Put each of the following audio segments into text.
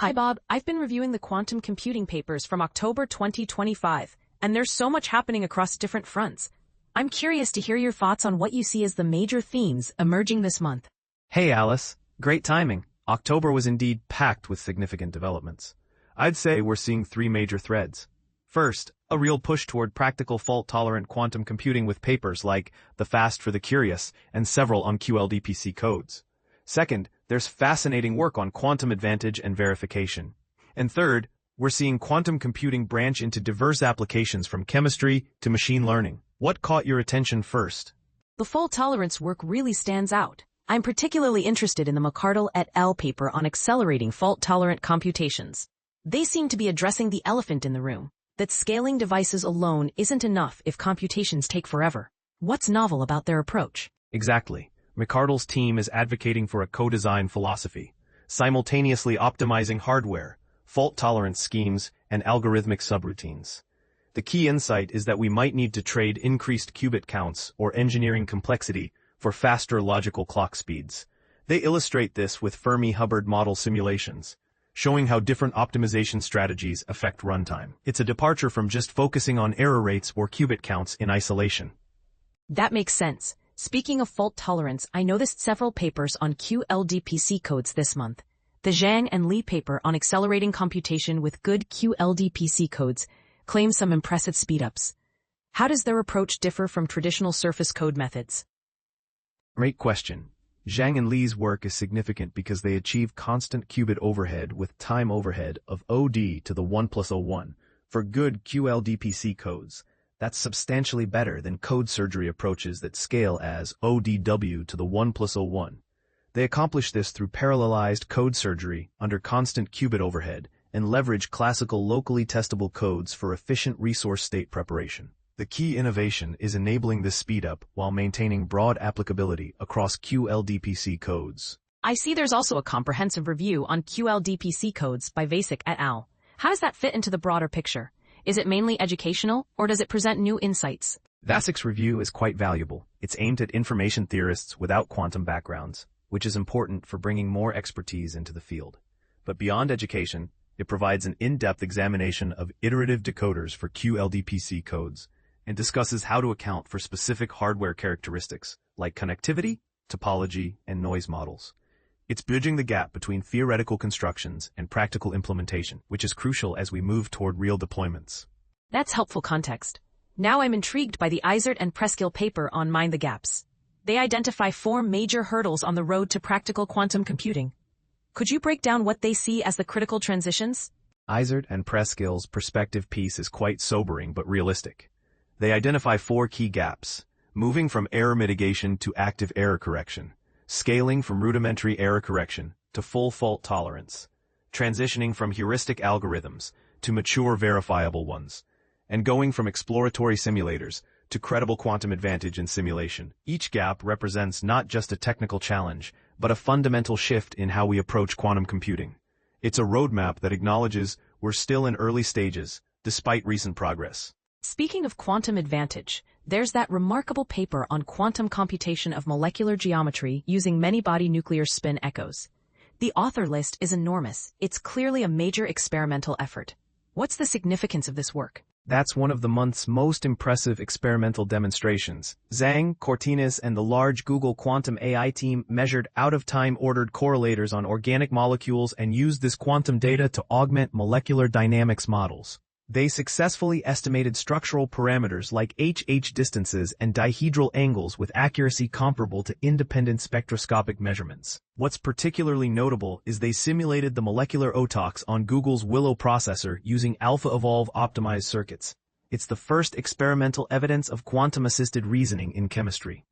Hi Bob, I've been reviewing the quantum computing papers from October 2025, and there's so much happening across different fronts. I'm curious to hear your thoughts on what you see as the major themes emerging this month. Hey Alice, great timing. October was indeed packed with significant developments. I'd say we're seeing three major threads. First, a real push toward practical fault-tolerant quantum computing with papers like The Fast for the Curious and several on QLDPC codes. Second, there's fascinating work on quantum advantage and verification. And third, we're seeing quantum computing branch into diverse applications from chemistry to machine learning. What caught your attention first? The fault tolerance work really stands out. I'm particularly interested in the McArdle et al. Paper on accelerating fault-tolerant computations. They seem to be addressing the elephant in the room, that scaling devices alone isn't enough if computations take forever. What's novel about their approach? Exactly. McArdle's team is advocating for a co-design philosophy, simultaneously optimizing hardware, fault-tolerance schemes, and algorithmic subroutines. The key insight is that we might need to trade increased qubit counts or engineering complexity for faster logical clock speeds. They illustrate this with Fermi-Hubbard model simulations, showing how different optimization strategies affect runtime. It's a departure from just focusing on error rates or qubit counts in isolation. That makes sense. Speaking of fault tolerance, I noticed several papers on QLDPC codes this month. The Zhang and Li paper on accelerating computation with good QLDPC codes claims some impressive speedups. How does their approach differ from traditional surface code methods? Great question. Zhang and Li's work is significant because they achieve constant qubit overhead with time overhead of OD to the 1 plus 01 for good QLDPC codes. That's substantially better than code surgery approaches that scale as ODW to the 1 plus 01. They accomplish this through parallelized code surgery under constant qubit overhead and leverage classical locally testable codes for efficient resource state preparation. The key innovation is enabling this speedup while maintaining broad applicability across QLDPC codes. I see there's also a comprehensive review on QLDPC codes by Vasek et al. How does that fit into the broader picture? Is it mainly educational, or does it present new insights? Vasek's review is quite valuable. It's aimed at information theorists without quantum backgrounds, which is important for bringing more expertise into the field. But beyond education, it provides an in-depth examination of iterative decoders for QLDPC codes and discusses how to account for specific hardware characteristics like connectivity, topology, and noise models. It's bridging the gap between theoretical constructions and practical implementation, which is crucial as we move toward real deployments. That's helpful context. Now I'm intrigued by the Izard and Preskill paper on Mind the Gaps. They identify 4 major hurdles on the road to practical quantum computing. Could you break down what they see as the critical transitions? Izard and Preskill's perspective piece is quite sobering but realistic. They identify 4 key gaps: moving from error mitigation to active error correction, scaling from rudimentary error correction to full fault tolerance, transitioning from heuristic algorithms to mature verifiable ones, and going from exploratory simulators to credible quantum advantage in simulation. Each gap represents not just a technical challenge, but a fundamental shift in how we approach quantum computing. It's a roadmap that acknowledges we're still in early stages, despite recent progress. Speaking of quantum advantage, there's that remarkable paper on quantum computation of molecular geometry using many-body nuclear spin echoes. The author list is enormous. It's clearly a major experimental effort. What's the significance of this work? That's one of the month's most impressive experimental demonstrations. Zhang, Cortines, and the large Google Quantum AI team measured out-of-time ordered correlators on organic molecules and used this quantum data to augment molecular dynamics models. They successfully estimated structural parameters like HH distances and dihedral angles with accuracy comparable to independent spectroscopic measurements. What's particularly notable is they simulated the molecular OTOX on Google's Willow processor using AlphaEvolve optimized circuits. It's the first experimental evidence of quantum-assisted reasoning in chemistry.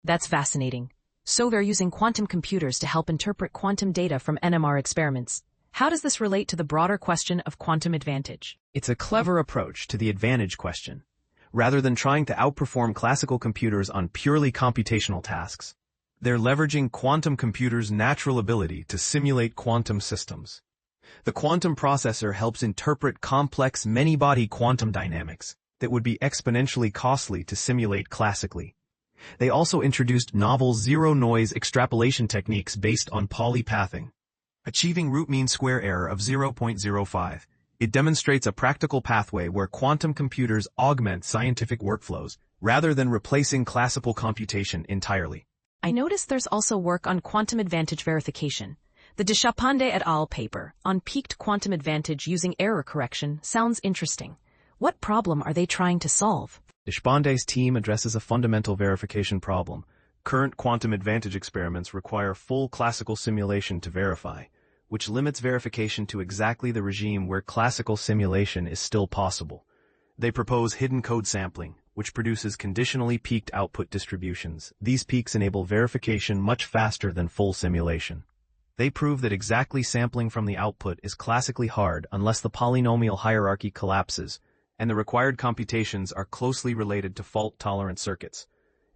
That's fascinating. So they're using quantum computers to help interpret quantum data from NMR experiments. How does this relate to the broader question of quantum advantage? It's a clever approach to the advantage question. Rather than trying to outperform classical computers on purely computational tasks, they're leveraging quantum computers' natural ability to simulate quantum systems. The quantum processor helps interpret complex many-body quantum dynamics that would be exponentially costly to simulate classically. They also introduced novel zero-noise extrapolation techniques based on polypathing. achieving root mean square error of 0.05. It demonstrates a practical pathway where quantum computers augment scientific workflows rather than replacing classical computation entirely. I noticed there's also work on quantum advantage verification. The Deshapande et al. Paper on peaked quantum advantage using error correction sounds interesting. What problem are they trying to solve? Deshande's team addresses a fundamental verification problem. Current quantum advantage experiments require full classical simulation to verify, which limits verification to exactly the regime where classical simulation is still possible. They propose hidden code sampling, which produces conditionally peaked output distributions. These peaks enable verification much faster than full simulation. They prove that exactly sampling from the output is classically hard unless the polynomial hierarchy collapses, and the required computations are closely related to fault-tolerant circuits.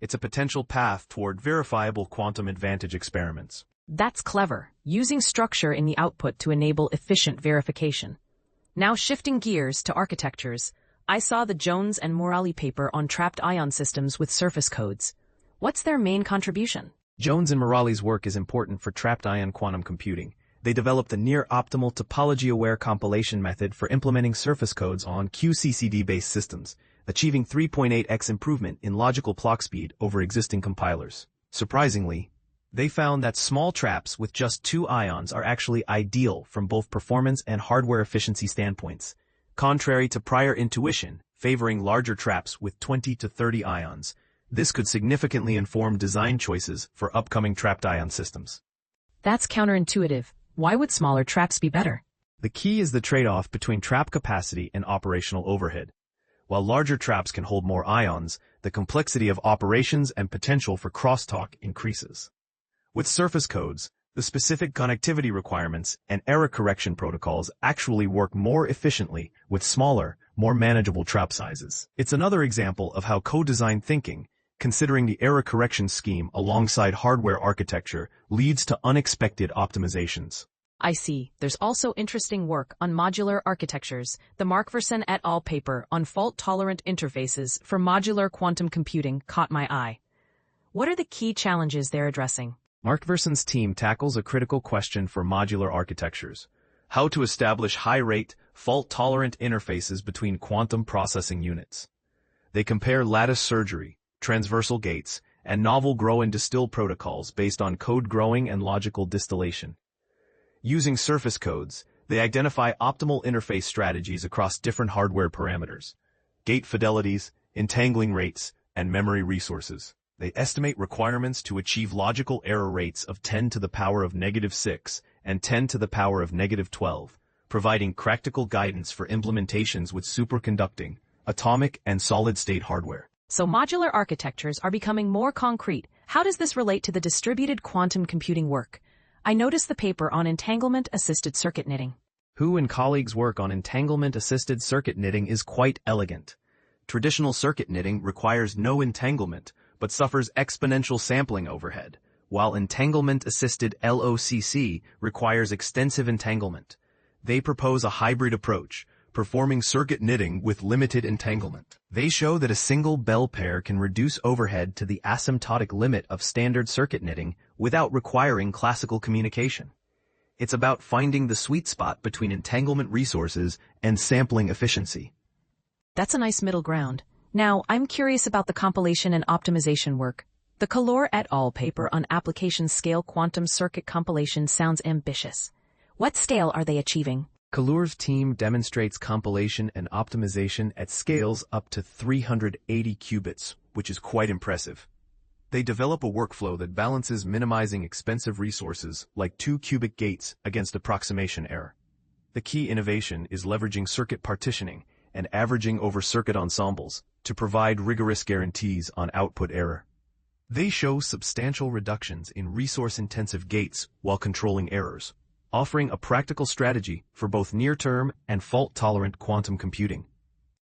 It's a potential path toward verifiable quantum advantage experiments. That's clever, using structure in the output to enable efficient verification. Now shifting gears to architectures, I saw the Jones and Morali paper on trapped ion systems with surface codes. What's their main contribution? Jones and Morali's work is important for trapped ion quantum computing. They developed the near-optimal topology-aware compilation method for implementing surface codes on QCCD-based systems, achieving 3.8x improvement in logical clock speed over existing compilers. Surprisingly, they found that small traps with just 2 ions are actually ideal from both performance and hardware efficiency standpoints, contrary to prior intuition favoring larger traps with 20 to 30 ions. This could significantly inform design choices for upcoming trapped ion systems. That's counterintuitive. Why would smaller traps be better? The key is the trade-off between trap capacity and operational overhead. While larger traps can hold more ions, the complexity of operations and potential for crosstalk increases. With surface codes, the specific connectivity requirements and error correction protocols actually work more efficiently with smaller, more manageable trap sizes. It's another example of how co-design thinking, considering the error correction scheme alongside hardware architecture, leads to unexpected optimizations. I see. There's also interesting work on modular architectures. The Markverson et al. Paper on fault-tolerant interfaces for modular quantum computing caught my eye. What are the key challenges they're addressing? Markverson's team tackles a critical question for modular architectures: how to establish high-rate, fault-tolerant interfaces between quantum processing units. They compare lattice surgery, transversal gates, and novel grow and distill protocols based on code growing and logical distillation. Using surface codes, they identify optimal interface strategies across different hardware parameters: gate fidelities, entangling rates, and memory resources. They estimate requirements to achieve logical error rates of 10 to the power of -6 and 10 to the power of -12, providing practical guidance for implementations with superconducting, atomic, and solid-state hardware. So modular architectures are becoming more concrete. How does this relate to the distributed quantum computing work? I noticed the paper on entanglement-assisted circuit knitting. Hu and colleagues' work on entanglement-assisted circuit knitting is quite elegant. Traditional circuit knitting requires no entanglement, but suffers exponential sampling overhead, while entanglement-assisted LOCC requires extensive entanglement. They propose a hybrid approach, performing circuit knitting with limited entanglement. They show that a single bell pair can reduce overhead to the asymptotic limit of standard circuit knitting without requiring classical communication. It's about finding the sweet spot between entanglement resources and sampling efficiency. That's a nice middle ground. Now, I'm curious about the compilation and optimization work. The Kalor et al. Paper on application scale quantum circuit compilation sounds ambitious. What scale are they achieving? Kalor's team demonstrates compilation and optimization at scales up to 380 qubits, which is quite impressive. They develop a workflow that balances minimizing expensive resources like 2-qubit gates against approximation error. The key innovation is leveraging circuit partitioning and averaging over circuit ensembles to provide rigorous guarantees on output error. They show substantial reductions in resource-intensive gates while controlling errors, offering a practical strategy for both near-term and fault-tolerant quantum computing.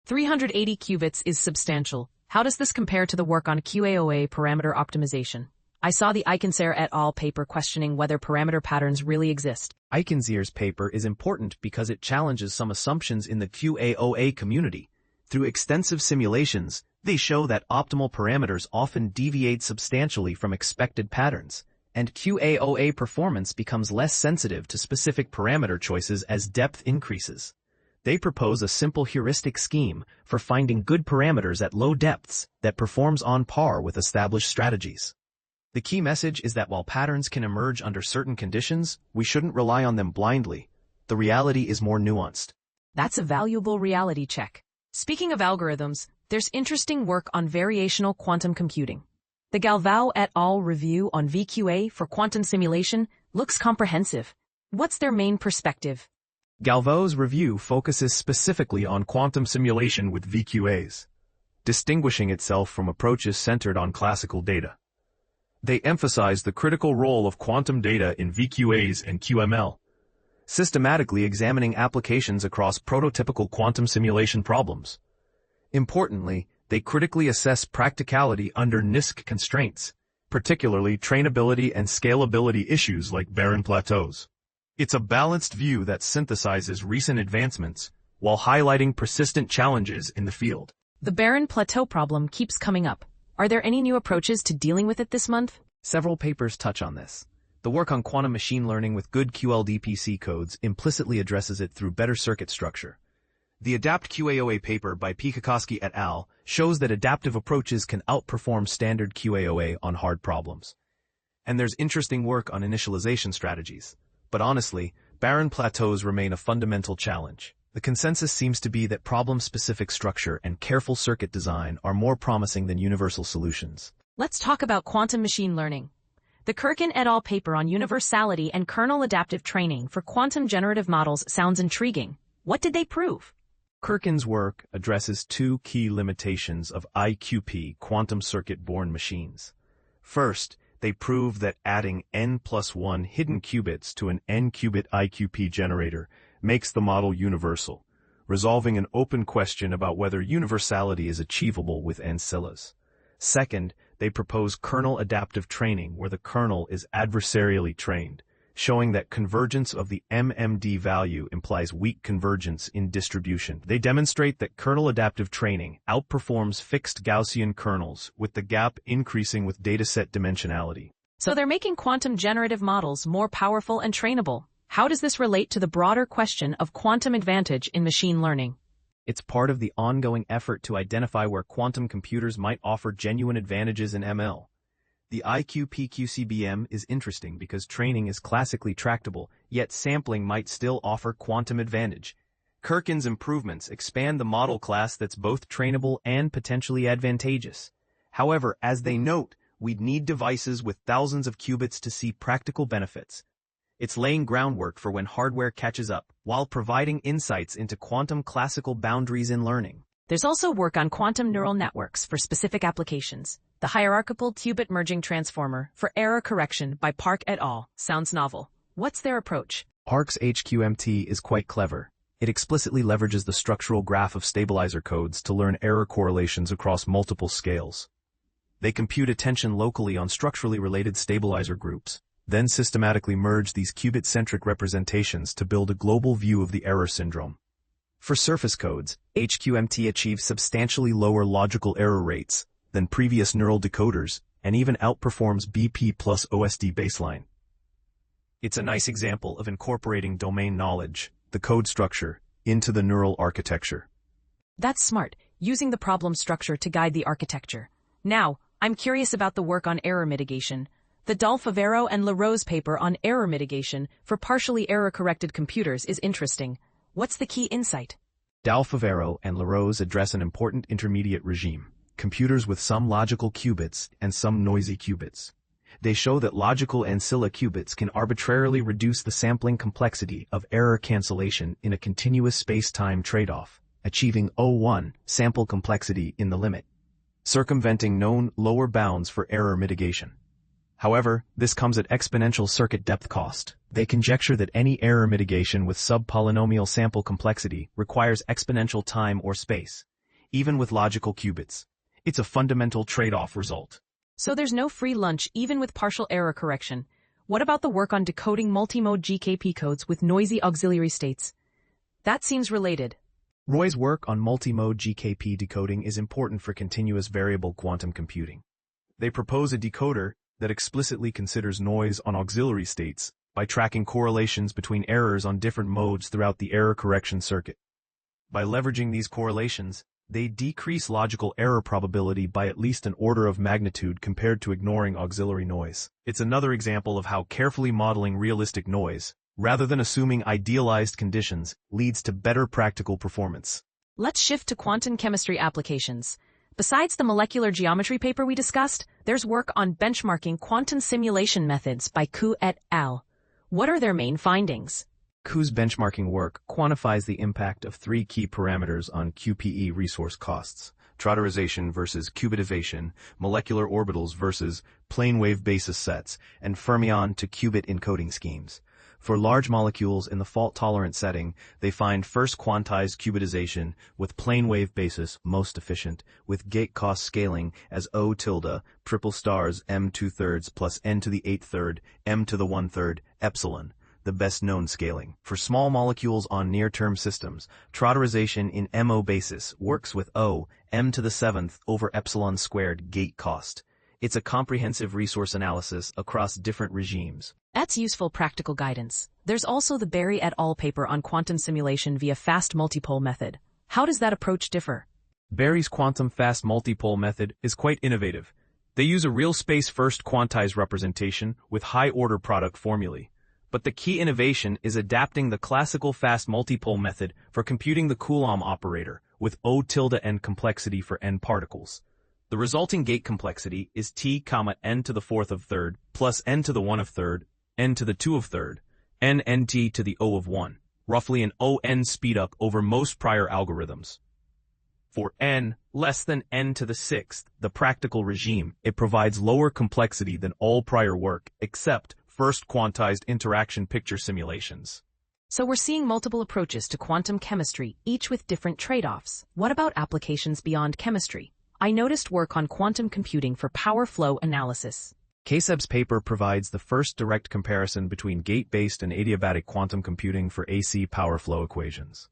380 qubits is substantial. How does this compare to the work on QAOA parameter optimization? I saw the Eichenseer et al. Paper questioning whether parameter patterns really exist. Eichenseer's paper is important because it challenges some assumptions in the QAOA community. Through extensive simulations, they show that optimal parameters often deviate substantially from expected patterns, and QAOA performance becomes less sensitive to specific parameter choices as depth increases. They propose a simple heuristic scheme for finding good parameters at low depths that performs on par with established strategies. The key message is that while patterns can emerge under certain conditions, we shouldn't rely on them blindly. The reality is more nuanced. That's a valuable reality check. Speaking of algorithms, there's interesting work on variational quantum computing. The Galvao et al. Review on VQA for quantum simulation looks comprehensive. What's their main perspective? Galvao's review focuses specifically on quantum simulation with VQAs, distinguishing itself from approaches centered on classical data. They emphasize the critical role of quantum data in VQAs and QML, systematically examining applications across prototypical quantum simulation problems. Importantly, they critically assess practicality under NISQ constraints, particularly trainability and scalability issues like barren plateaus. It's a balanced view that synthesizes recent advancements while highlighting persistent challenges in the field. The barren plateau problem keeps coming up. Are there any new approaches to dealing with it this month? Several papers touch on this. The work on quantum machine learning with good QLDPC codes implicitly addresses it through better circuit structure. The Adapt QAOA paper by Pikakowski et al. Shows that adaptive approaches can outperform standard QAOA on hard problems. And there's interesting work on initialization strategies. But honestly, barren plateaus remain a fundamental challenge. The consensus seems to be that problem-specific structure and careful circuit design are more promising than universal solutions. Let's talk about quantum machine learning. The Kirkin et al. Paper on universality and kernel adaptive training for quantum generative models sounds intriguing. What did they prove? Kirkin's work addresses two key limitations of IQP quantum circuit-borne machines. First, they prove that adding n+1 hidden qubits to an n-qubit IQP generator makes the model universal, resolving an open question about whether universality is achievable with ancillas. Second, they propose kernel adaptive training where the kernel is adversarially trained, showing that convergence of the MMD value implies weak convergence in distribution. They demonstrate that kernel adaptive training outperforms fixed Gaussian kernels, with the gap increasing with dataset dimensionality. So they're making quantum generative models more powerful and trainable. How does this relate to the broader question of quantum advantage in machine learning? It's part of the ongoing effort to identify where quantum computers might offer genuine advantages in ML. The IQP-QCBM is interesting because training is classically tractable, yet sampling might still offer quantum advantage. Kirkin's improvements expand the model class that's both trainable and potentially advantageous. However, as they note, we'd need devices with thousands of qubits to see practical benefits. It's laying groundwork for when hardware catches up, while providing insights into quantum classical boundaries in learning. There's also work on quantum neural networks for specific applications. The hierarchical qubit merging transformer for error correction by Park et al. Sounds novel. What's their approach? Park's HQMT is quite clever. It explicitly leverages the structural graph of stabilizer codes to learn error correlations across multiple scales. They compute attention locally on structurally related stabilizer groups, then systematically merge these qubit-centric representations to build a global view of the error syndrome. For surface codes, HQMT achieves substantially lower logical error rates than previous neural decoders, and even outperforms BP plus OSD baseline. It's a nice example of incorporating domain knowledge, the code structure, into the neural architecture. That's smart, using the problem structure to guide the architecture. Now, I'm curious about the work on error mitigation. The Dalfavero and LaRose paper on error mitigation for partially error-corrected computers is interesting. What's the key insight? Dalfavero and LaRose address an important intermediate regime: computers with some logical qubits and some noisy qubits. They show that logical ancilla qubits can arbitrarily reduce the sampling complexity of error cancellation in a continuous space-time trade-off, achieving O1 sample complexity in the limit, circumventing known lower bounds for error mitigation. However, this comes at exponential circuit depth cost. They conjecture that any error mitigation with sub-polynomial sample complexity requires exponential time or space, even with logical qubits. It's a fundamental trade-off result. So there's no free lunch even with partial error correction. What about the work on decoding multimode GKP codes with noisy auxiliary states? That seems related. Roy's work on multimode GKP decoding is important for continuous variable quantum computing. They propose a decoder that explicitly considers noise on auxiliary states by tracking correlations between errors on different modes throughout the error correction circuit. By leveraging these correlations, they decrease logical error probability by at least an order of magnitude compared to ignoring auxiliary noise. It's another example of how carefully modeling realistic noise, rather than assuming idealized conditions, leads to better practical performance. Let's shift to quantum chemistry applications. Besides the molecular geometry paper we discussed, there's work on benchmarking quantum simulation methods by Ku et al. What are their main findings? Ku's benchmarking work quantifies the impact of three key parameters on QPE resource costs: trauterization versus cubitivation, molecular orbitals versus plane wave basis sets, and fermion to qubit encoding schemes. For large molecules in the fault-tolerant setting, they find first quantized qubitization with plane wave basis most efficient, with gate cost scaling as O tilde, triple stars m2/3 plus n to the 8/3, m to the 1/3, epsilon, the best-known scaling. For small molecules on near-term systems, trauterization in MO basis works with O, m to the 7th over epsilon squared gate cost. It's a comprehensive resource analysis across different regimes. That's useful practical guidance. There's also the Berry et al. Paper on quantum simulation via fast multipole method. How does that approach differ? Berry's quantum fast multipole method is quite innovative. They use a real space first quantized representation with high-order product formulae. But the key innovation is adapting the classical fast multipole method for computing the Coulomb operator with O tilde n complexity for n particles. The resulting gate complexity is t, n to the 4th of third plus n to the 1 of third, n to the 2 of third, n nt to the O of 1, roughly an O(n) speedup over most prior algorithms. For n less than n to the 6th, the practical regime, it provides lower complexity than all prior work except first quantized interaction picture simulations. So we're seeing multiple approaches to quantum chemistry, each with different trade-offs. What about applications beyond chemistry? I noticed work on quantum computing for power flow analysis. Kaseb's paper provides the first direct comparison between gate-based and adiabatic quantum computing for AC power flow equations.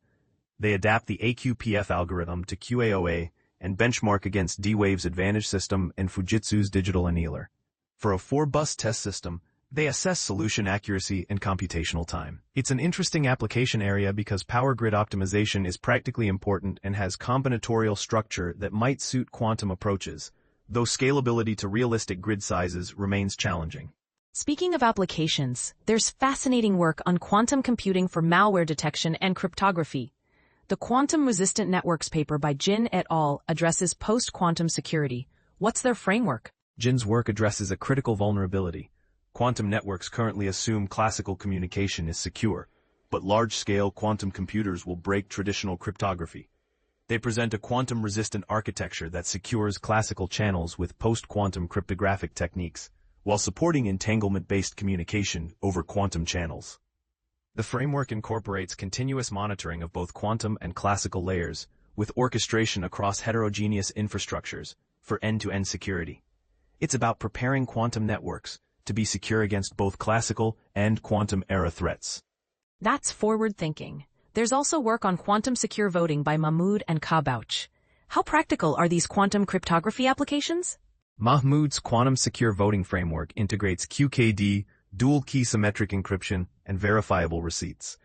They adapt the AQPF algorithm to QAOA and benchmark against D-Wave's advantage system and Fujitsu's digital annealer. For a 4-bus test system, they assess solution accuracy and computational time. It's an interesting application area because power grid optimization is practically important and has combinatorial structure that might suit quantum approaches, though scalability to realistic grid sizes remains challenging. Speaking of applications, there's fascinating work on quantum computing for malware detection and cryptography. The Quantum Resistant Networks paper by Jin et al. Addresses post-quantum security. What's their framework? Jin's work addresses a critical vulnerability. Quantum networks currently assume classical communication is secure, but large-scale quantum computers will break traditional cryptography. They present a quantum-resistant architecture that secures classical channels with post-quantum cryptographic techniques, while supporting entanglement-based communication over quantum channels. The framework incorporates continuous monitoring of both quantum and classical layers, with orchestration across heterogeneous infrastructures for end-to-end security. It's about preparing quantum networks to be secure against both classical and quantum-era threats. That's forward-thinking. There's also work on quantum secure voting by Mahmoud and Kabouch. How practical are these quantum cryptography applications? Mahmoud's quantum secure voting framework integrates QKD, dual-key symmetric encryption, and verifiable receipts.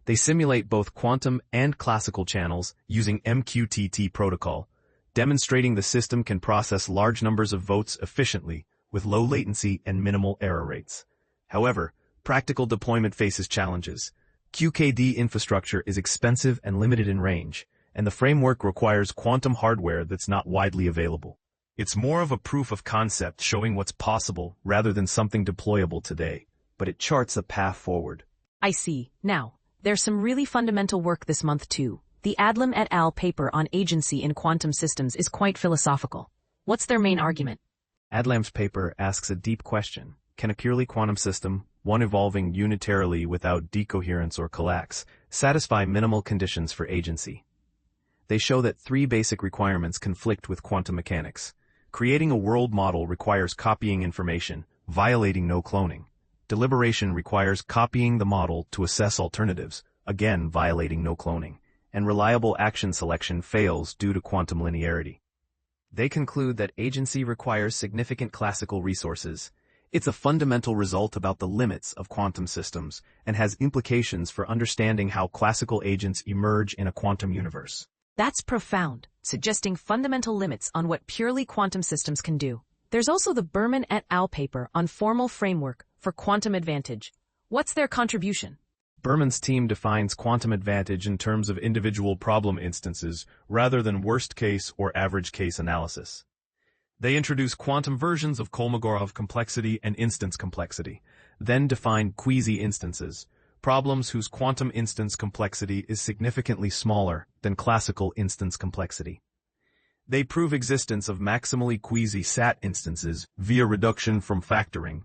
They simulate both quantum and classical channels using MQTT protocol, demonstrating the system can process large numbers of votes efficiently with low latency and minimal error rates. However, practical deployment faces challenges. QKD infrastructure is expensive and limited in range, and the framework requires quantum hardware that's not widely available. It's more of a proof of concept showing what's possible rather than something deployable today, but it charts a path forward. I see. Now, there's some really fundamental work this month too. The Adlam et al. Paper on agency in quantum systems is quite philosophical. What's their main argument? Adlam's paper asks a deep question. Can a purely quantum system, one evolving unitarily without decoherence or collapse, satisfy minimal conditions for agency? They show that three basic requirements conflict with quantum mechanics. Creating a world model requires copying information, violating no cloning. Deliberation requires copying the model to assess alternatives, again violating no cloning. And reliable action selection fails due to quantum linearity. They conclude that agency requires significant classical resources. It's a fundamental result about the limits of quantum systems and has implications for understanding how classical agents emerge in a quantum universe. That's profound, suggesting fundamental limits on what purely quantum systems can do. There's also the Berman et al. Paper on formal framework for quantum advantage. What's their contribution? Berman's team defines quantum advantage in terms of individual problem instances rather than worst-case or average-case analysis. They introduce quantum versions of Kolmogorov complexity and instance complexity, then define quasi-instances, problems whose quantum instance complexity is significantly smaller than classical instance complexity. They prove existence of maximally quasi-sat instances via reduction from factoring,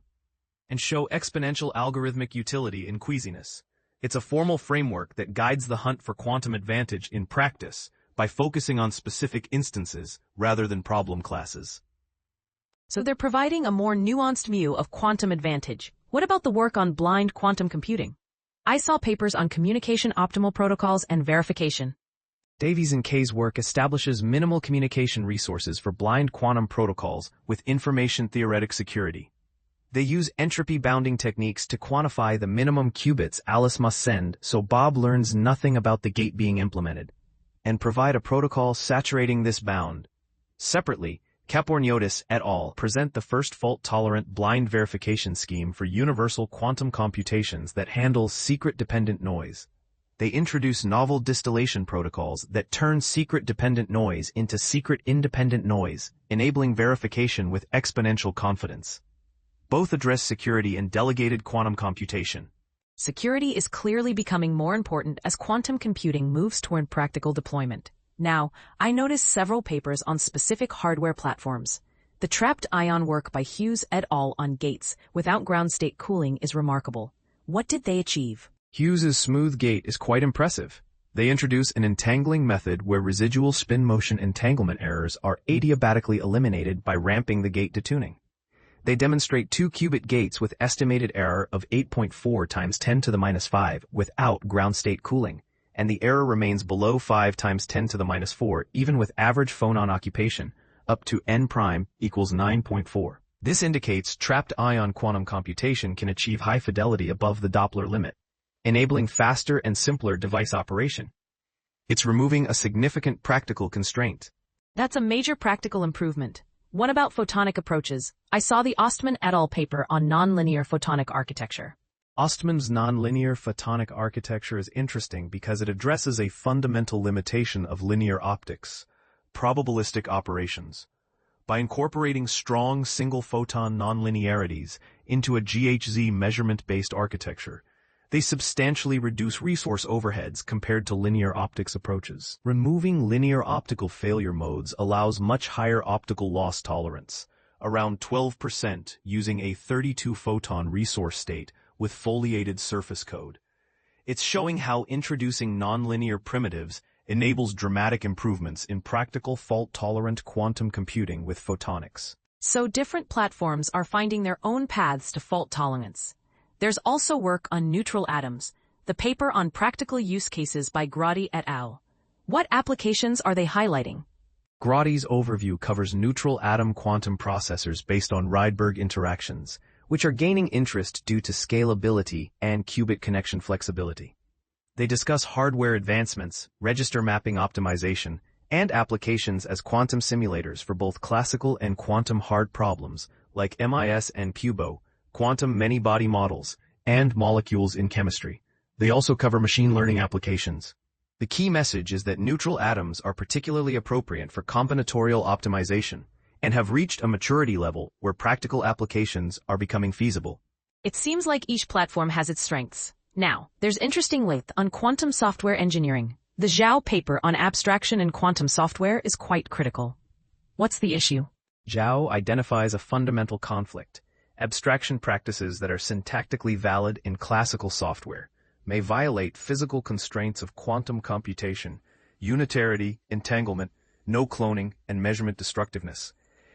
and show exponential algorithmic utility in quasiness. It's a formal framework that guides the hunt for quantum advantage in practice by focusing on specific instances rather than problem classes. So they're providing a more nuanced view of quantum advantage. What about the work on blind quantum computing? I saw papers on communication optimal protocols and verification. Davies and Kay's work establishes minimal communication resources for blind quantum protocols with information theoretic security. They use entropy bounding techniques to quantify the minimum qubits Alice must send so Bob learns nothing about the gate being implemented, and provide a protocol saturating this bound. Separately, Kaporniotis et al. Present the first fault-tolerant blind verification scheme for universal quantum computations that handles secret-dependent noise. They introduce novel distillation protocols that turn secret-dependent noise into secret-independent noise, enabling verification with exponential confidence. Both address security and delegated quantum computation. Security is clearly becoming more important as quantum computing moves toward practical deployment. Now, I noticed several papers on specific hardware platforms. The trapped ion work by Hughes et al. On gates without ground state cooling is remarkable. What did they achieve? Hughes's smooth gate is quite impressive. They introduce an entangling method where residual spin motion entanglement errors are adiabatically eliminated by ramping the gate to tuning. They demonstrate 2-qubit gates with estimated error of 8.4 times 10 to the minus 5 without ground state cooling, and the error remains below 5 times 10 to the minus 4 even with average phonon occupation, up to n prime equals 9.4. This indicates trapped ion quantum computation can achieve high fidelity above the Doppler limit, enabling faster and simpler device operation. It's removing a significant practical constraint. That's a major practical improvement. What about photonic approaches? I saw the Ostman et al. Paper on nonlinear photonic architecture. Ostman's nonlinear photonic architecture is interesting because it addresses a fundamental limitation of linear optics, probabilistic operations. By incorporating strong single-photon nonlinearities into a GHZ measurement-based architecture, they substantially reduce resource overheads compared to linear optics approaches. Removing linear optical failure modes allows much higher optical loss tolerance, around 12% using a 32-photon resource state with foliated surface code. It's showing how introducing nonlinear primitives enables dramatic improvements in practical fault-tolerant quantum computing with photonics. So different platforms are finding their own paths to fault tolerance. There's also work on neutral atoms, the paper on practical use cases by Grotti et al. What applications are they highlighting? Grotti's overview covers neutral atom quantum processors based on Rydberg interactions, which are gaining interest due to scalability and qubit connection flexibility. They discuss hardware advancements, register mapping optimization, and applications as quantum simulators for both classical and quantum hard problems like MIS and QUBO, quantum many-body models, and molecules in chemistry. They also cover machine learning applications. The key message is that neutral atoms are particularly appropriate for combinatorial optimization and have reached a maturity level where practical applications are becoming feasible. It seems like each platform has its strengths. Now, there's interesting work on quantum software engineering. The Zhao paper on abstraction in quantum software is quite critical. What's the issue? Zhao identifies a fundamental conflict. Abstraction practices that are syntactically valid in classical software may violate physical constraints of quantum computation, unitarity, entanglement, no cloning, and measurement destructiveness.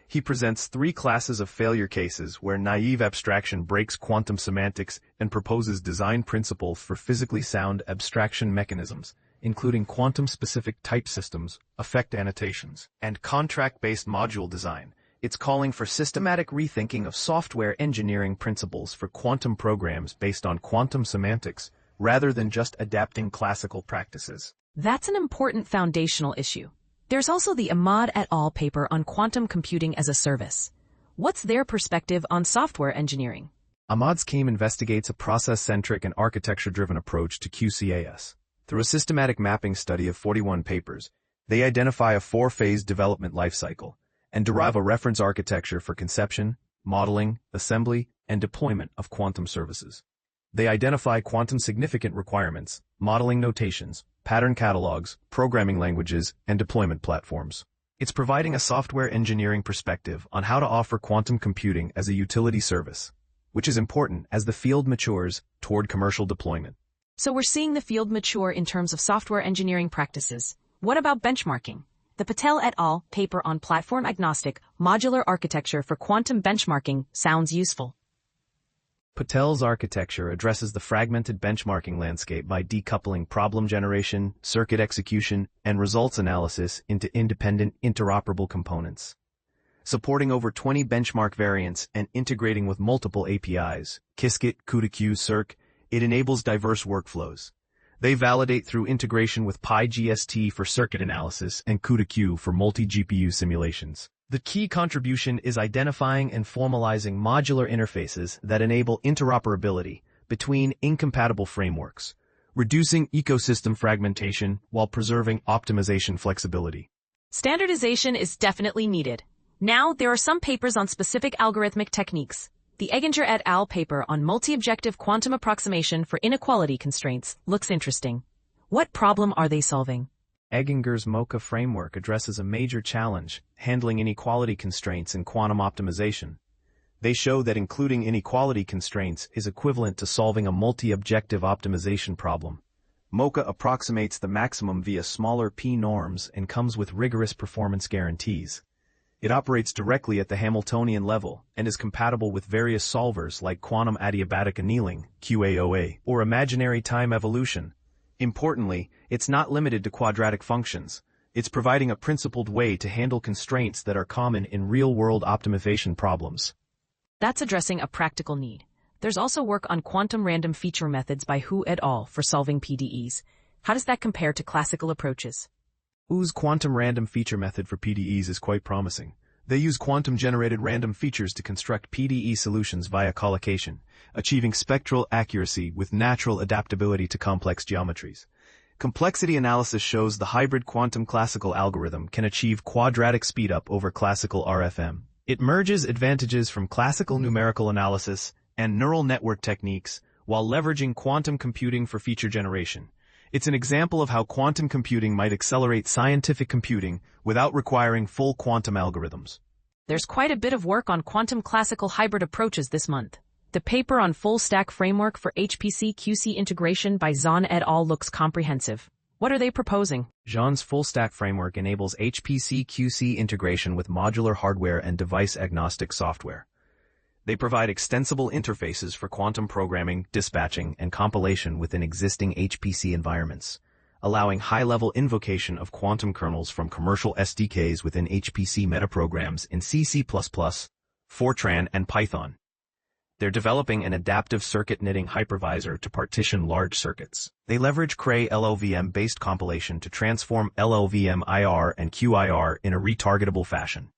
He presents 3 classes of failure cases where naive abstraction breaks quantum semantics and proposes design principles for physically sound abstraction mechanisms, including quantum-specific type systems, effect annotations, and contract-based module design, It's calling for systematic rethinking of software engineering principles for quantum programs based on quantum semantics, rather than just adapting classical practices. That's an important foundational issue. There's also the Ahmad et al. Paper on quantum computing as a service. What's their perspective on software engineering? Ahmad's team investigates a process-centric and architecture-driven approach to QCAS. Through a systematic mapping study of 41 papers, they identify a 4-phase development lifecycle and derive a reference architecture for conception, modeling, assembly, and deployment of quantum services. They identify quantum significant requirements, modeling notations, pattern catalogs, programming languages, and deployment platforms. It's providing a software engineering perspective on how to offer quantum computing as a utility service, which is important as the field matures toward commercial deployment. So we're seeing the field mature in terms of software engineering practices. What about benchmarking? The Patel et al. Paper on platform-agnostic, modular architecture for quantum benchmarking sounds useful. Patel's architecture addresses the fragmented benchmarking landscape by decoupling problem generation, circuit execution, and results analysis into independent, interoperable components. Supporting over 20 benchmark variants and integrating with multiple APIs, Qiskit, CUDA-Q, Circ, it enables diverse workflows. They validate through integration with PyGST for circuit analysis and CUDA-Q for multi-GPU simulations. The key contribution is identifying and formalizing modular interfaces that enable interoperability between incompatible frameworks, reducing ecosystem fragmentation while preserving optimization flexibility. Standardization is definitely needed. Now, there are some papers on specific algorithmic techniques. The Egginger et al. Paper on multi-objective quantum approximation for inequality constraints looks interesting. What problem are they solving? Egginger's MoCA framework addresses a major challenge, handling inequality constraints in quantum optimization. They show that including inequality constraints is equivalent to solving a multi-objective optimization problem. MoCA approximates the maximum via smaller p-norms and comes with rigorous performance guarantees. It operates directly at the Hamiltonian level and is compatible with various solvers like quantum adiabatic annealing, QAOA, or imaginary time evolution. Importantly, it's not limited to quadratic functions. It's providing a principled way to handle constraints that are common in real-world optimization problems. That's addressing a practical need. There's also work on quantum random feature methods by Hu et al. For solving PDEs. How does that compare to classical approaches? Hu's quantum random feature method for PDEs is quite promising. They use quantum-generated random features to construct PDE solutions via collocation, achieving spectral accuracy with natural adaptability to complex geometries. Complexity analysis shows the hybrid quantum classical algorithm can achieve quadratic speedup over classical RFM. It merges advantages from classical numerical analysis and neural network techniques while leveraging quantum computing for feature generation. It's an example of how quantum computing might accelerate scientific computing without requiring full quantum algorithms. There's quite a bit of work on quantum classical hybrid approaches this month. The paper on full-stack framework for HPC-QC integration by Xin et al. Looks comprehensive. What are they proposing? Xian's full-stack framework enables HPC-QC integration with modular hardware and device-agnostic software. They provide extensible interfaces for quantum programming, dispatching, and compilation within existing HPC environments, allowing high-level invocation of quantum kernels from commercial SDKs within HPC metaprograms in C++, Fortran, and Python. They're developing an adaptive circuit knitting hypervisor to partition large circuits. They leverage Cray LLVM-based compilation to transform LLVM IR and QIR in a retargetable fashion.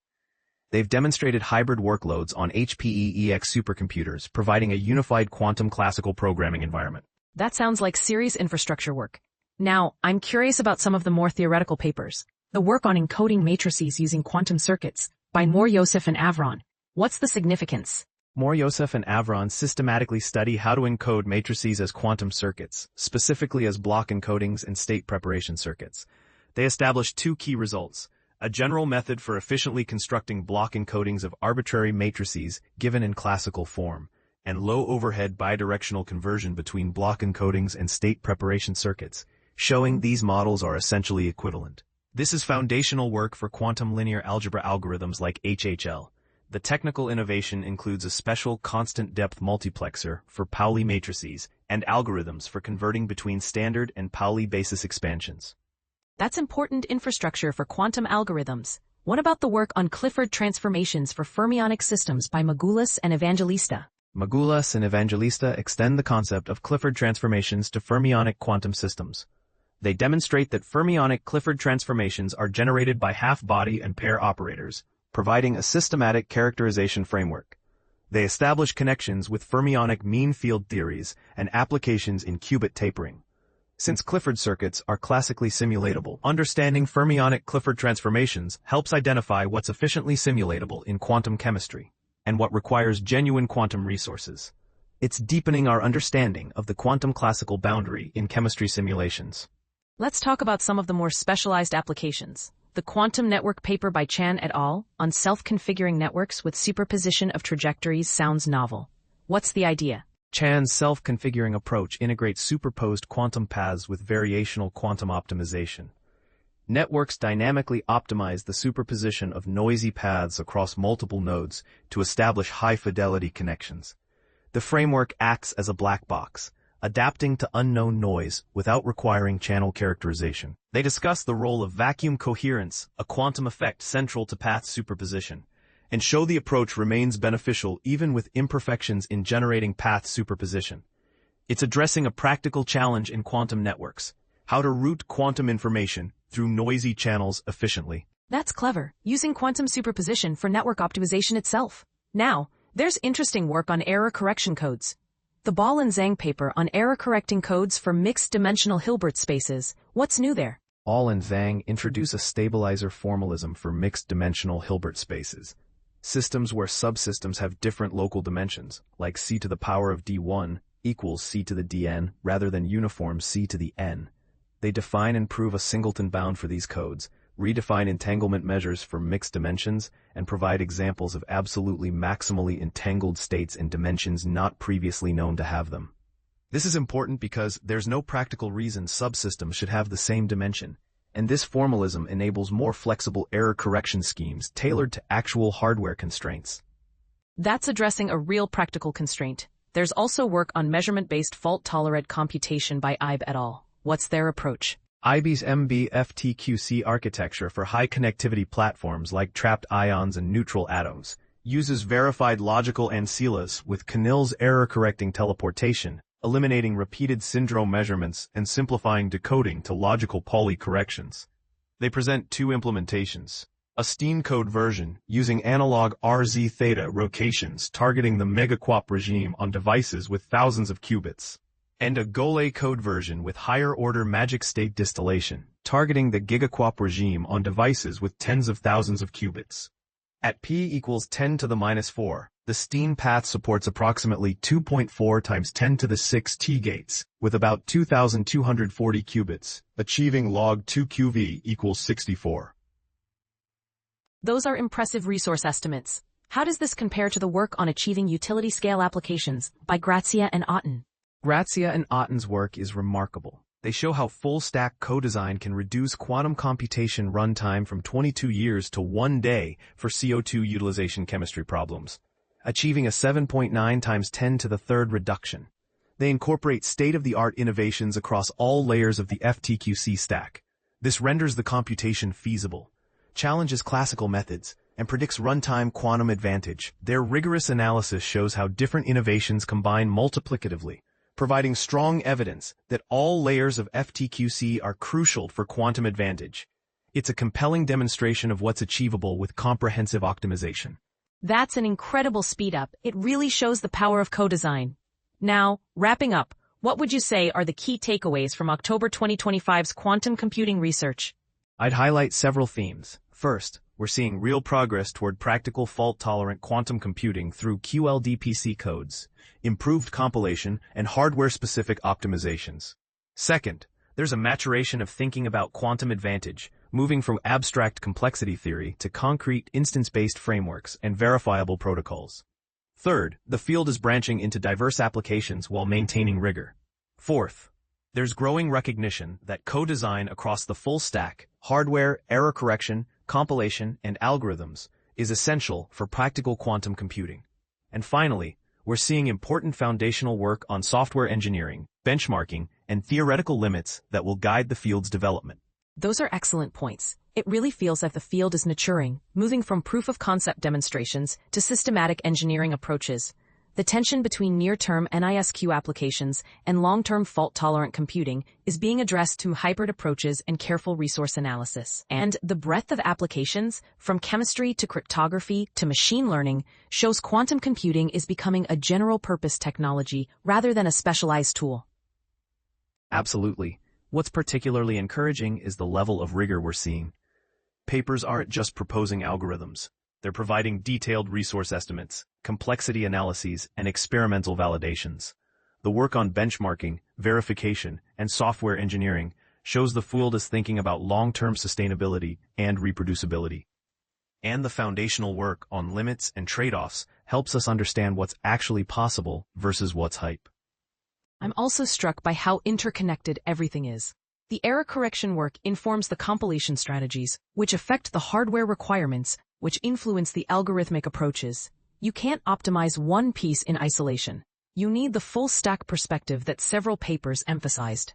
They've demonstrated hybrid workloads on HPE-EX supercomputers, providing a unified quantum classical programming environment. That sounds like serious infrastructure work. Now, I'm curious about some of the more theoretical papers. The work on encoding matrices using quantum circuits by Moryosef and Avron. What's the significance? Moryosef and Avron systematically study how to encode matrices as quantum circuits, specifically as block encodings and state preparation circuits. They established two key results: a general method for efficiently constructing block encodings of arbitrary matrices given in classical form, and low-overhead bidirectional conversion between block encodings and state preparation circuits, showing these models are essentially equivalent. This is foundational work for quantum linear algebra algorithms like HHL. The technical innovation includes a special constant-depth multiplexer for Pauli matrices and algorithms for converting between standard and Pauli basis expansions. That's important infrastructure for quantum algorithms. What about the work on Clifford transformations for fermionic systems by Magoulas and Evangelista? Magoulas and Evangelista extend the concept of Clifford transformations to fermionic quantum systems. They demonstrate that fermionic Clifford transformations are generated by half-body and pair operators, providing a systematic characterization framework. They establish connections with fermionic mean field theories and applications in qubit tapering. Since Clifford circuits are classically simulatable, understanding fermionic Clifford transformations helps identify what's efficiently simulatable in quantum chemistry and what requires genuine quantum resources. It's deepening our understanding of the quantum classical boundary in chemistry simulations. Let's talk about some of the more specialized applications. The quantum network paper by Chan et al. On self-configuring networks with superposition of trajectories sounds novel. What's the idea? Chan's self-configuring approach integrates superposed quantum paths with variational quantum optimization. Networks dynamically optimize the superposition of noisy paths across multiple nodes to establish high-fidelity connections. The framework acts as a black box, adapting to unknown noise without requiring channel characterization. They discuss the role of vacuum coherence, a quantum effect central to path superposition, and show the approach remains beneficial even with imperfections in generating path superposition. It's addressing a practical challenge in quantum networks: how to route quantum information through noisy channels efficiently. That's clever, using quantum superposition for network optimization itself. Now, there's interesting work on error correction codes. The Ball and Zhang paper on error-correcting codes for mixed-dimensional Hilbert spaces. What's new there? Ball and Zhang introduce a stabilizer formalism for mixed-dimensional Hilbert spaces. Systems where subsystems have different local dimensions, like c to the power of d1 equals c to the dn, rather than uniform c to the n. They define and prove a singleton bound for these codes, redefine entanglement measures for mixed dimensions, and provide examples of absolutely maximally entangled states in dimensions not previously known to have them. This is important because there's no practical reason subsystems should have the same dimension, and this formalism enables more flexible error correction schemes tailored to actual hardware constraints. That's addressing a real practical constraint. There's also work on measurement-based fault-tolerant computation by IB et al. What's their approach? IB's MB-FTQC architecture for high-connectivity platforms like trapped ions and neutral atoms uses verified logical ancillas with Canil's error-correcting teleportation, eliminating repeated syndrome measurements and simplifying decoding to logical Pauli corrections. They present two implementations: a Steen code version using analog RZ theta rotations targeting the megaquop regime on devices with thousands of qubits, and a Golay code version with higher-order magic state distillation, targeting the gigaquop regime on devices with tens of thousands of qubits. At p equals 10 to the minus 4, the Steen path supports approximately 2.4 times 10 to the 6 T-gates, with about 2,240 qubits, achieving log 2 QV equals 64. Those are impressive resource estimates. How does this compare to the work on achieving utility-scale applications by Grazia and Otten? Grazia and Otten's work is remarkable. They show how full-stack co-design can reduce quantum computation runtime from 22 years to 1 day for CO2 utilization chemistry problems, achieving a 7.9 times 10 to the third reduction. They incorporate state-of-the-art innovations across all layers of the FTQC stack. This renders the computation feasible, challenges classical methods, and predicts runtime quantum advantage. Their rigorous analysis shows how different innovations combine multiplicatively, providing strong evidence that all layers of FTQC are crucial for quantum advantage. It's a compelling demonstration of what's achievable with comprehensive optimization. That's an incredible speed-up. It really shows the power of co-design. Now, wrapping up, what would you say are the key takeaways from October 2025's quantum computing research? I'd highlight several themes. First, we're seeing real progress toward practical fault-tolerant quantum computing through QLDPC codes, improved compilation, and hardware-specific optimizations. Second, there's a maturation of thinking about quantum advantage, moving from abstract complexity theory to concrete instance-based frameworks and verifiable protocols. Third, the field is branching into diverse applications while maintaining rigor. Fourth, there's growing recognition that co-design across the full stack, hardware, error correction, compilation, and algorithms is essential for practical quantum computing. And finally, we're seeing important foundational work on software engineering, benchmarking, and theoretical limits that will guide the field's development. Those are excellent points. It really feels that the field is maturing, moving from proof-of-concept demonstrations to systematic engineering approaches. The tension between near-term NISQ applications and long-term fault-tolerant computing is being addressed through hybrid approaches and careful resource analysis. And the breadth of applications, from chemistry to cryptography to machine learning, shows quantum computing is becoming a general-purpose technology rather than a specialized tool. Absolutely. What's particularly encouraging is the level of rigor we're seeing. Papers aren't just proposing algorithms. They're providing detailed resource estimates, complexity analyses, and experimental validations. The work on benchmarking, verification, and software engineering shows the field is thinking about long-term sustainability and reproducibility. And the foundational work on limits and trade-offs helps us understand what's actually possible versus what's hype. I'm also struck by how interconnected everything is. The error correction work informs the compilation strategies, which affect the hardware requirements, which influence the algorithmic approaches. You can't optimize one piece in isolation. You need the full stack perspective that several papers emphasized.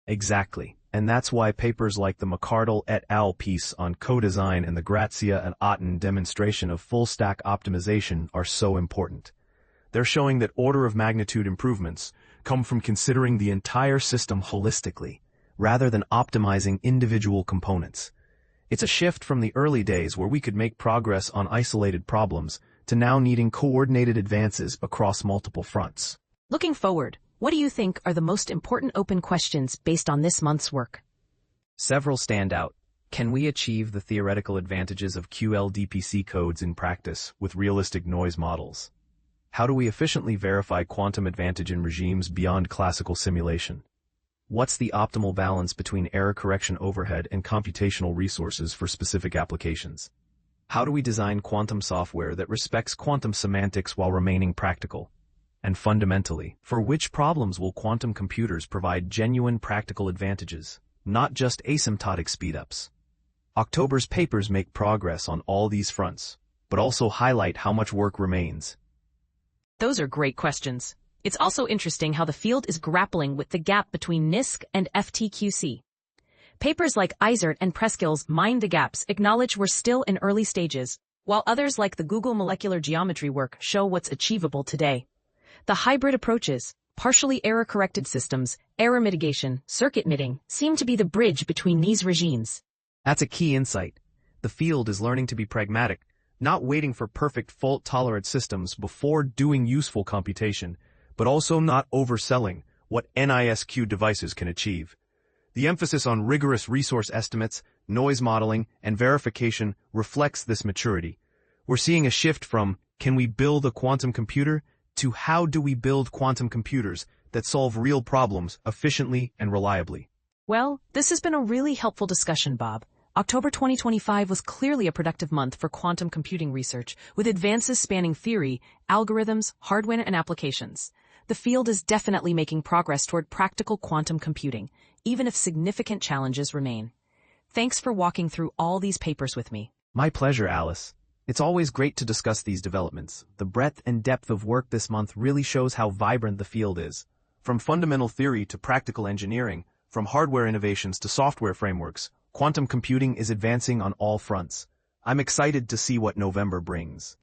Exactly. And that's why papers like the McArdle et al. Piece on co-design and the Grazia and Otten demonstration of full stack optimization are so important. They're showing that order of magnitude improvements come from considering the entire system holistically, rather than optimizing individual components. It's a shift from the early days where we could make progress on isolated problems to now needing coordinated advances across multiple fronts. Looking forward, what do you think are the most important open questions based on this month's work? Several stand out. Can we achieve the theoretical advantages of QLDPC codes in practice with realistic noise models? How do we efficiently verify quantum advantage in regimes beyond classical simulation? What's the optimal balance between error correction overhead and computational resources for specific applications? How do we design quantum software that respects quantum semantics while remaining practical? And fundamentally, for which problems will quantum computers provide genuine practical advantages, not just asymptotic speedups? October's papers make progress on all these fronts, but also highlight how much work remains. Those are great questions. It's also interesting how the field is grappling with the gap between NISQ and FTQC. Papers like Izert and Preskill's Mind the Gaps acknowledge we're still in early stages, while others like the Google molecular geometry work show what's achievable today. The hybrid approaches, partially error-corrected systems, error mitigation, circuit knitting, seem to be the bridge between these regimes. That's a key insight. The field is learning to be pragmatic, not waiting for perfect fault-tolerant systems before doing useful computation, but also not overselling what NISQ devices can achieve. The emphasis on rigorous resource estimates, noise modeling, and verification reflects this maturity. We're seeing a shift from, can we build a quantum computer, to how do we build quantum computers that solve real problems efficiently and reliably. Well, this has been a really helpful discussion, Bob. October 2025 was clearly a productive month for quantum computing research, with advances spanning theory, algorithms, hardware, and applications. The field is definitely making progress toward practical quantum computing, even if significant challenges remain. Thanks for walking through all these papers with me. My pleasure, Alice. It's always great to discuss these developments. The breadth and depth of work this month really shows how vibrant the field is. From fundamental theory to practical engineering, from hardware innovations to software frameworks, quantum computing is advancing on all fronts. I'm excited to see what November brings.